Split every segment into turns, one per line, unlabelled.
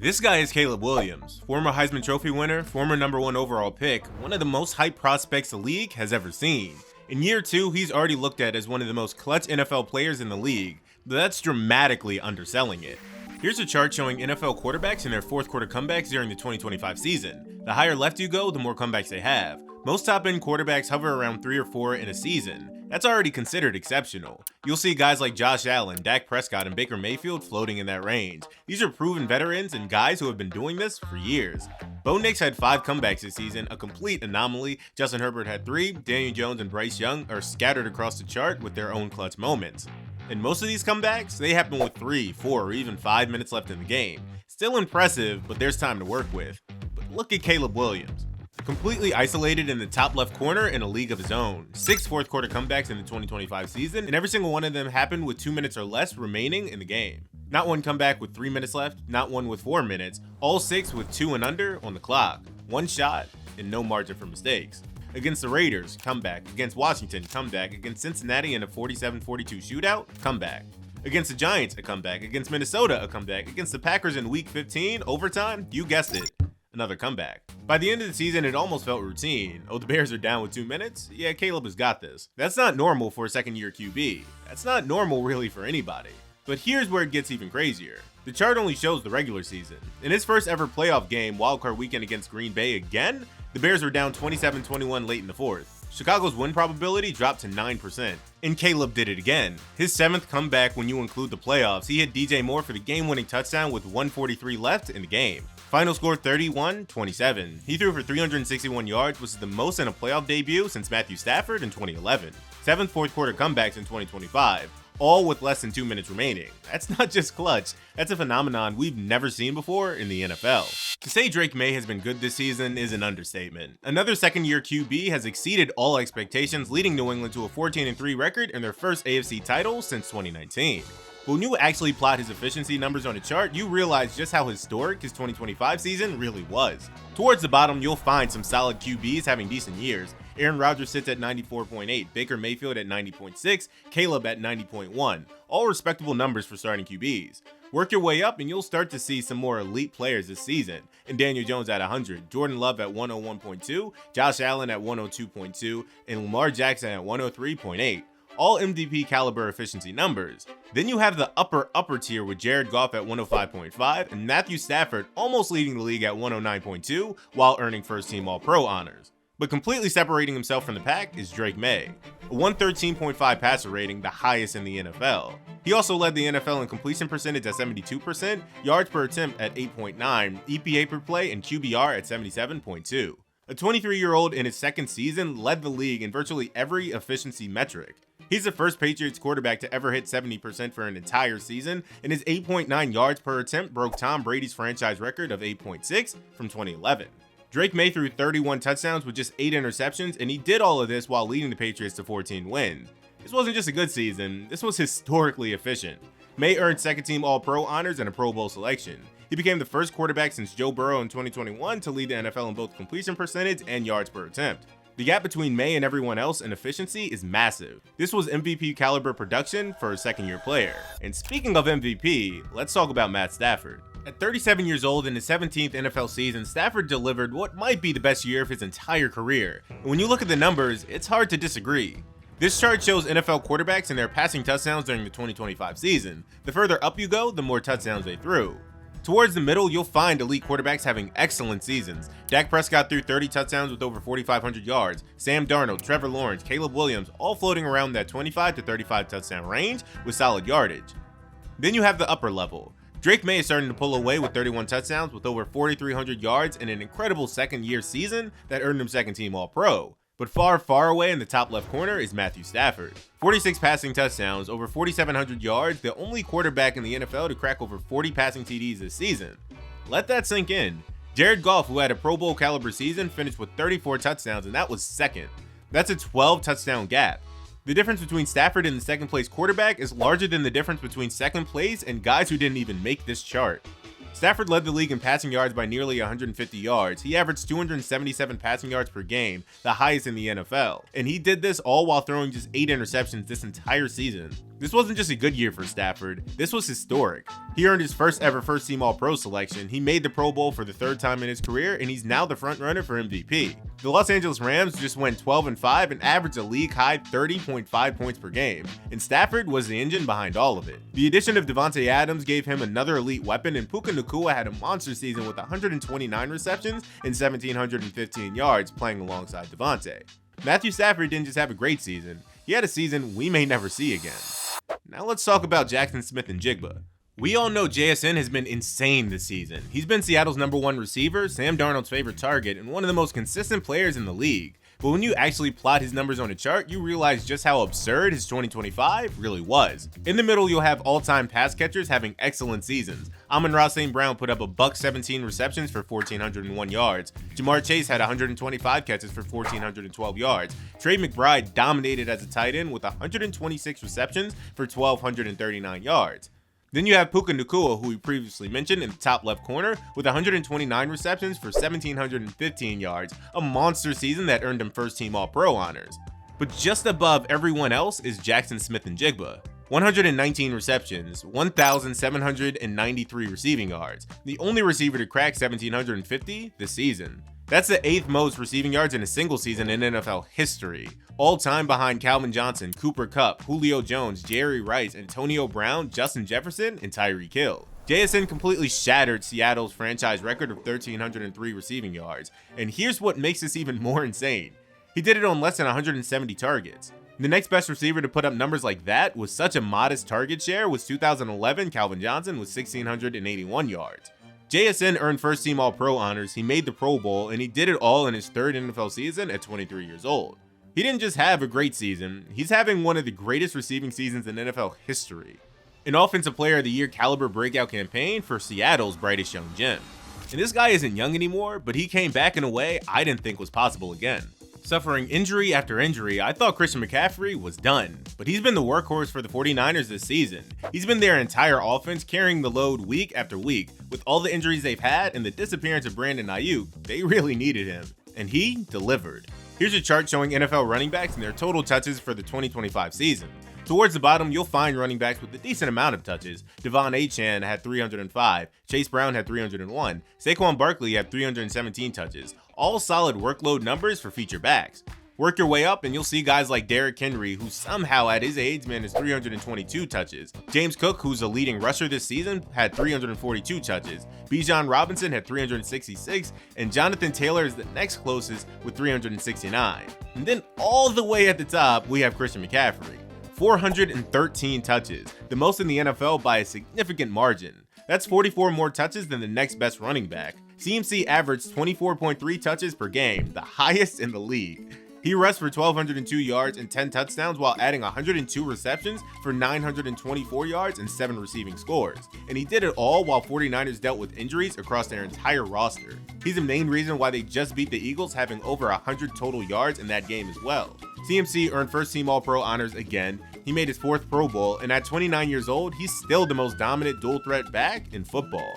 This guy is Caleb Williams, former Heisman Trophy winner, former #1 overall pick, one of the most hyped prospects the league has ever seen. In year 2, he's already looked at as one of the most clutch NFL players in the league, but that's dramatically underselling it. Here's a chart showing NFL quarterbacks and their fourth quarter comebacks during the 2025 season. The higher left you go, the more comebacks they have. Most top-end quarterbacks hover around 3 or 4 in a season. That's already considered exceptional. You'll see guys like Josh Allen, Dak Prescott, and Baker Mayfield floating in that range. These are proven veterans and guys who have been doing this for years. Bo Nix had 5 comebacks this season, a complete anomaly. Justin Herbert had 3, Daniel Jones and Bryce Young are scattered across the chart with their own clutch moments. And most of these comebacks, they happen with 3, 4, or even 5 minutes left in the game. Still impressive, but there's time to work with. But look at Caleb Williams. Completely isolated in the top left corner in a league of his own. 6 fourth quarter comebacks in the 2025 season, and every single one of them happened with 2 minutes or less remaining in the game. Not one comeback with 3 minutes left, not one with 4 minutes, all 6 with 2 and under on the clock. One shot and no margin for mistakes. Against the Raiders, comeback. Against Washington, comeback. Against Cincinnati in a 47-42 shootout, comeback. Against the Giants, a comeback. Against Minnesota, a comeback. Against the Packers in week 15, overtime, you guessed it, another comeback. By the end of the season, it almost felt routine. Oh, the Bears are down with 2 minutes? Yeah, Caleb has got this. That's not normal for a second-year QB. That's not normal really for anybody. But here's where it gets even crazier. The chart only shows the regular season. In his first ever playoff game, wildcard weekend against Green Bay again, the Bears were down 27-21 late in the fourth. Chicago's win probability dropped to 9%. And Caleb did it again. His 7th comeback when you include the playoffs, he hit DJ Moore for the game-winning touchdown with 1:43 left in the game. Final score 31-27. He threw for 361 yards, which is the most in a playoff debut since Matthew Stafford in 2011. 7 fourth quarter comebacks in 2025, all with less than 2 minutes remaining. That's not just clutch, that's a phenomenon we've never seen before in the NFL. To say Drake Maye has been good this season is an understatement. Another second-year QB has exceeded all expectations, leading New England to a 14-3 record and their first AFC title since 2019. But when you actually plot his efficiency numbers on a chart, you realize just how historic his 2025 season really was. Towards the bottom, you'll find some solid QBs having decent years. Aaron Rodgers sits at 94.8, Baker Mayfield at 90.6, Caleb at 90.1, all respectable numbers for starting QBs. Work your way up and you'll start to see some more elite players this season, and Daniel Jones at 100, Jordan Love at 101.2, Josh Allen at 102.2, and Lamar Jackson at 103.8. All MVP caliber efficiency numbers. Then you have the upper tier with Jared Goff at 105.5 and Matthew Stafford almost leading the league at 109.2 while earning first team All-Pro honors. But completely separating himself from the pack is Drake Maye, a 113.5 passer rating, the highest in the NFL. He also led the NFL in completion percentage at 72%, yards per attempt at 8.9, EPA per play, and QBR at 77.2. A 23-year-old in his second season led the league in virtually every efficiency metric. He's the first Patriots quarterback to ever hit 70% for an entire season, and his 8.9 yards per attempt broke Tom Brady's franchise record of 8.6 from 2011. Drake Maye threw 31 touchdowns with just 8 interceptions, and he did all of this while leading the Patriots to 14 wins. This wasn't just a good season, this was historically efficient. Maye earned second-team All-Pro honors and a Pro Bowl selection. He became the first quarterback since Joe Burrow in 2021 to lead the NFL in both completion percentage and yards per attempt. The gap between Maye and everyone else in efficiency is massive. This was MVP caliber production for a second-year player. And speaking of MVP, let's talk about Matt Stafford. At 37 years old in his 17th NFL season, Stafford delivered what might be the best year of his entire career. And when you look at the numbers, it's hard to disagree. This chart shows NFL quarterbacks and their passing touchdowns during the 2025 season. The further up you go, the more touchdowns they threw. Towards the middle, you'll find elite quarterbacks having excellent seasons. Dak Prescott threw 30 touchdowns with over 4,500 yards. Sam Darnold, Trevor Lawrence, Caleb Williams, all floating around that 25 to 35 touchdown range with solid yardage. Then you have the upper level. Drake Maye is starting to pull away with 31 touchdowns with over 4,300 yards and an incredible second-year season that earned him second-team All-Pro. But far away in the top left corner is Matthew Stafford. 46 passing touchdowns, over 4,700 yards, the only quarterback in the NFL to crack over 40 passing TDs this season. Let that sink in. Jared Goff, who had a Pro Bowl caliber season, finished with 34 touchdowns, and that was second. That's a 12 touchdown gap. The difference between Stafford and the second place quarterback is larger than the difference between second place and guys who didn't even make this chart. Stafford led the league in passing yards by nearly 150 yards. He averaged 277 passing yards per game, the highest in the NFL. And he did this all while throwing just 8 interceptions this entire season. This wasn't just a good year for Stafford, this was historic. He He earned his first ever first team All-Pro selection, he made the Pro Bowl for the third time in his career, and he's now the front runner for MVP. The Los Angeles Rams just went 12-5 and averaged a league-high 30.5 points per game, and Stafford was the engine behind all of it. The addition of Davante Adams gave him another elite weapon, and Puka Nacua had a monster season with 129 receptions and 1,715 yards playing alongside Davante. Matthew Stafford didn't just have a great season, he had a season we may never see again. Now let's talk about Jackson Smith-Njigba. We all know JSN has been insane this season. He's been Seattle's #1 receiver, Sam Darnold's favorite target, and one of the most consistent players in the league. But when you actually plot his numbers on a chart, you realize just how absurd his 2025 really was. In the middle, you'll have all-time pass catchers having excellent seasons. Amon-Ra St. Brown put up a $117 receptions for 1,401 yards. Jamar Chase had 125 catches for 1,412 yards. Trey McBride dominated as a tight end with 126 receptions for 1,239 yards. Then you have Puka Nacua, who we previously mentioned, in the top left corner with 129 receptions for 1,715 yards, a monster season that earned him first team All-Pro honors. But just above everyone else is Jackson Smith-Njigba. 119 receptions, 1,793 receiving yards, the only receiver to crack 1,750 this season. That's the 8th most receiving yards in a single season in NFL history, all time behind Calvin Johnson, Cooper Kupp, Julio Jones, Jerry Rice, Antonio Brown, Justin Jefferson, and Tyreek Hill. JSN completely shattered Seattle's franchise record of 1,303 receiving yards, and here's what makes this even more insane. He did it on less than 170 targets. The next best receiver to put up numbers like that with such a modest target share was 2011 Calvin Johnson with 1,681 yards. JSN earned first team All-Pro honors, he made the Pro Bowl, and he did it all in his third NFL season at 23 years old. He didn't just have a great season, he's having one of the greatest receiving seasons in NFL history. An Offensive Player of the Year caliber breakout campaign for Seattle's brightest young gem. And this guy isn't young anymore, but he came back in a way I didn't think was possible again. Suffering injury after injury, I thought Christian McCaffrey was done, but he's been the workhorse for the 49ers this season. He's been their entire offense, carrying the load week after week. With all the injuries they've had and the disappearance of Brandon Ayuk, they really needed him, and he delivered. Here's a chart showing NFL running backs and their total touches for the 2025 season. Towards the bottom, you'll find running backs with a decent amount of touches. Devon Achane had 305, Chase Brown had 301, Saquon Barkley had 317 touches. All solid workload numbers for feature backs. Work your way up and you'll see guys like Derrick Henry, who somehow at his age managed 322 touches. James Cook, who's a leading rusher this season, had 342 touches. Bijan Robinson had 366, and Jonathan Taylor is the next closest with 369. And then all the way at the top, we have Christian McCaffrey. 413 touches, the most in the NFL by a significant margin. That's 44 more touches than the next best running back. CMC averaged 24.3 touches per game, the highest in the league. He rushed for 1,202 yards and 10 touchdowns while adding 102 receptions for 924 yards and 7 receiving scores. And he did it all while 49ers dealt with injuries across their entire roster. He's the main reason why they just beat the Eagles, having over 100 total yards in that game as well. CMC earned first team All-Pro honors again. He made his 4th Pro Bowl, and at 29 years old, he's still the most dominant dual threat back in football.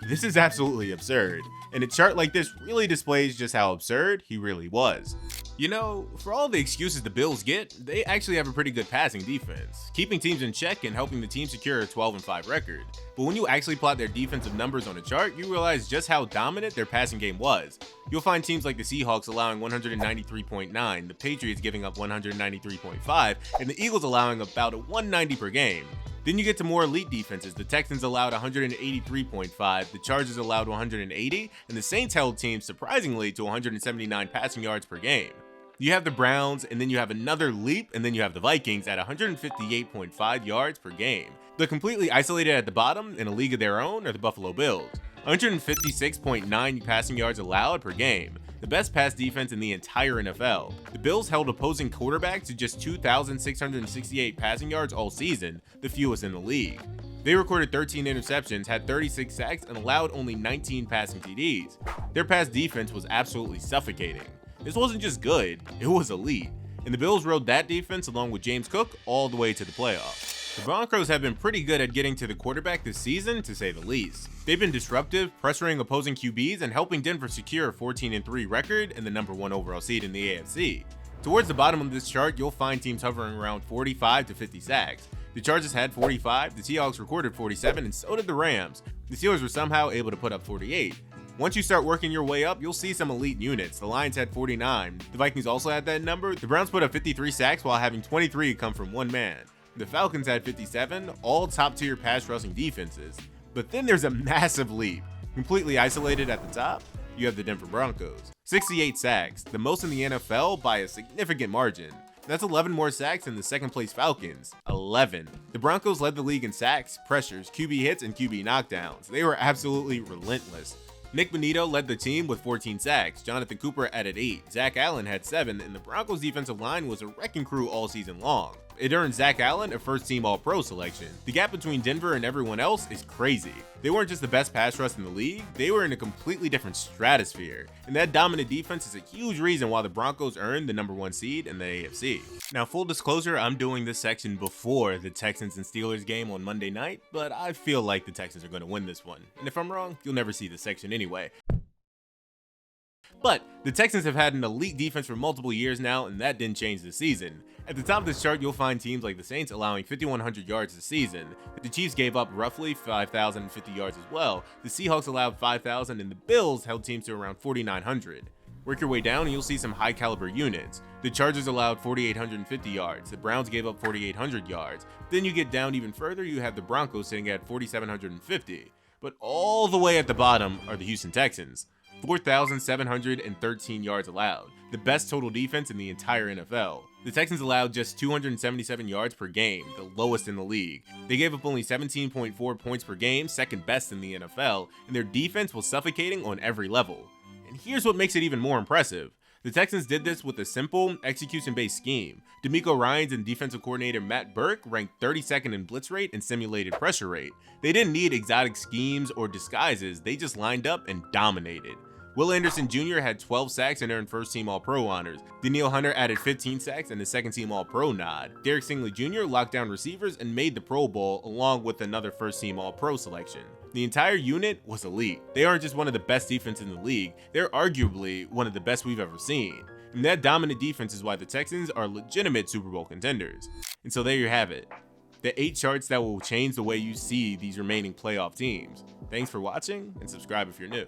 This is absolutely absurd, and a chart like this really displays just how absurd he really was. You know, for all the excuses the Bills get, they actually have a pretty good passing defense, keeping teams in check and helping the team secure a 12-5 record. But when you actually plot their defensive numbers on a chart, you realize just how dominant their passing game was. You'll find teams like the Seahawks allowing 193.9, the Patriots giving up 193.5, and the Eagles allowing about a 190 per game. Then you get to more elite defenses. The Texans allowed 183.5, the Chargers allowed 180, and the Saints held teams surprisingly to 179 passing yards per game. You have the Browns, and then you have another leap, and then you have the Vikings at 158.5 yards per game. They're completely isolated at the bottom in a league of their own are the Buffalo Bills. 156.9 passing yards allowed per game, the best pass defense in the entire NFL. The Bills held opposing quarterbacks to just 2,668 passing yards all season, the fewest in the league. They recorded 13 interceptions, had 36 sacks, and allowed only 19 passing TDs. Their pass defense was absolutely suffocating. This wasn't just good, it was elite. And the Bills rode that defense along with James Cook all the way to the playoffs. The Broncos have been pretty good at getting to the quarterback this season, to say the least. They've been disruptive, pressuring opposing QBs and helping Denver secure a 14-3 record and the #1 overall seed in the AFC. Towards the bottom of this chart, you'll find teams hovering around 45 to 50 sacks. The Chargers had 45, the Seahawks recorded 47, and so did the Rams. The Steelers were somehow able to put up 48. Once you start working your way up, you'll see some elite units. The Lions had 49. The Vikings also had that number. The Browns put up 53 sacks while having 23 come from one man. The Falcons had 57, all top-tier pass rushing defenses. But then there's a massive leap. Completely isolated at the top, you have the Denver Broncos. 68 sacks, the most in the NFL by a significant margin. That's 11 more sacks than the second place Falcons. 11. The Broncos led the league in sacks, pressures, QB hits, and QB knockdowns. They were absolutely relentless. Nick Bonito led the team with 14 sacks, Jonathan Cooper added 8, Zach Allen had 7, and the Broncos defensive line was a wrecking crew all season long. It earned Zach Allen a first-team All-Pro selection. The gap between Denver and everyone else is crazy. They weren't just the best pass rush in the league, they were in a completely different stratosphere. And that dominant defense is a huge reason why the Broncos earned the #1 seed in the AFC. Now, full disclosure, I'm doing this section before the Texans and Steelers game on Monday night, but I feel like the Texans are going to win this one. And if I'm wrong, you'll never see this section anyway. But the Texans have had an elite defense for multiple years now, and that didn't change this season. At the top of this chart, you'll find teams like the Saints allowing 5,100 yards this season. The Chiefs gave up roughly 5,050 yards as well. The Seahawks allowed 5,000, and the Bills held teams to around 4,900. Work your way down and you'll see some high caliber units. The Chargers allowed 4,850 yards. The Browns gave up 4,800 yards. Then you get down even further, you have the Broncos sitting at 4,750. But all the way at the bottom are the Houston Texans. 4,713 yards allowed, the best total defense in the entire NFL. The Texans allowed just 277 yards per game, the lowest in the league. They gave up only 17.4 points per game, second best in the NFL, and their defense was suffocating on every level. And here's what makes it even more impressive. The Texans did this with a simple, execution-based scheme. DeMeco Ryans and defensive coordinator Matt Burke ranked 32nd in blitz rate and simulated pressure rate. They didn't need exotic schemes or disguises, they just lined up and dominated. Will Anderson Jr. had 12 sacks and earned first-team All-Pro honors. Danielle Hunter added 15 sacks and a second-team All-Pro nod. Derek Stingley Jr. locked down receivers and made the Pro Bowl along with another first-team All-Pro selection. The entire unit was elite. They aren't just one of the best defenses in the league, they're arguably one of the best we've ever seen. And that dominant defense is why the Texans are legitimate Super Bowl contenders. And so there you have it. The 8 charts that will change the way you see these remaining playoff teams. Thanks for watching, and subscribe if you're new.